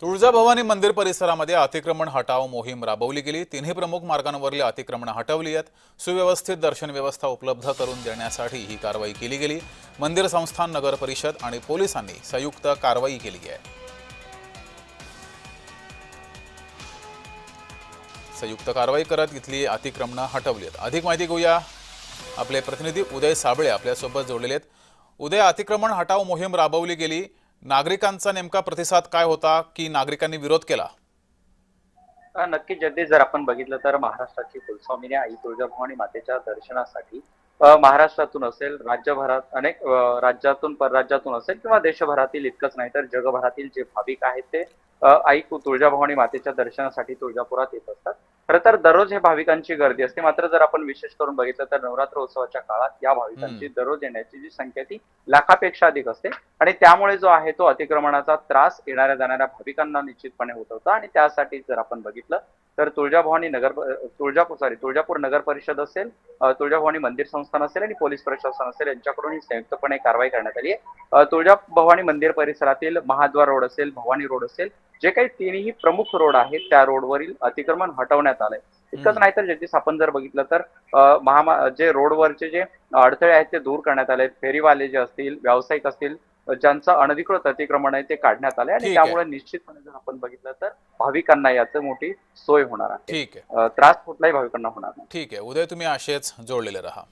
तुळजाभवानी मंदिर परिसरामध्ये अतिक्रमण हटाव मोहीम राबवली गेली। तिन्ही प्रमुख मार्गांवरील अतिक्रमण हटवली आहेत। सुव्यवस्थित दर्शन व्यवस्था उपलब्ध करून देण्यासाठी ही कारवाई केली गेली। मंदिर संस्थान, नगर परिषद आणि पोलिसांनी संयुक्त कारवाई केली आहे। संयुक्त कारवाई करत इथली अतिक्रमण हटवली आहेत। अधिक माहिती घेऊया, आपले प्रतिनिधी उदय साबळे आपल्यासोबत जोडलेले आहेत। उदय, अतिक्रमण हटाव मोहीम राबवली गेली, नागरिकांचा नेमका प्रतिसाद काय होता की नागरिकांनी विरोध केला? नक्कीच जगदीश, जर आपण बघितलं तर महाराष्ट्राची कुलस्वामिनी आई तुळजाभवानी मातेच्या दर्शनासाठी महाराष्ट्रातून असेल, राज्यभरात अनेक राज्यातून परराज्यातून असेल किंवा देशभरातील इतकंच नाही तर जगभरातील जे भाविक आहेत ते आई तुळजाभवानी मातेच्या दर्शनासाठी तुळजापुरात येत असतात। खरं तर दररोज हे भाविकांची गर्दी असते, मात्र जर आपण विशेष करून बघितलं तर नवरात्र उत्सवाच्या काळात या भाविकांची दररोज येण्याची जी संख्या ती लाखापेक्षा अधिक असते आणि त्यामुळे जो आहे तो अतिक्रमणाचा त्रास येणाऱ्या जाणाऱ्या भाविकांना निश्चितपणे होत होता। आणि त्यासाठी जर आपण बघितलं तर तुळजापूर नगर परिषद असेल, तुळजाभवानी मंदिर संस्थान असेल आणि पोलीस प्रशासन असेल यांच्याकडून ही संयुक्तपणे कारवाई करण्यात आली आहे। तुळजाभवानी मंदिर परिसरातील महाद्वार रोड असेल, भवानी रोड असेल, जे काही तिन्ही प्रमुख रोड आहेत त्या रोडवरील अतिक्रमण हटवण्यात आलंय। इतकंच नाही तर जगदीश, आपण जर बघितलं तर जे रोडवरचे जे अडथळे आहेत ते दूर करण्यात आले। फेरीवाले जे असतील, व्यावसायिक असतील, ज्यांचं अनधिकृत अतिक्रमण आहे ते काढण्यात आले आणि ठीक आहे, त्यामुळे निश्चितपणे जर आपण बघितलं तर भाविकांना याचं मोठी सोय होणार आहे। ठीक आहे, त्रास कुठल्याही भाविकांना होणार नाही। ठीक आहे। उदय, तुम्ही असेच जोडलेले रहा।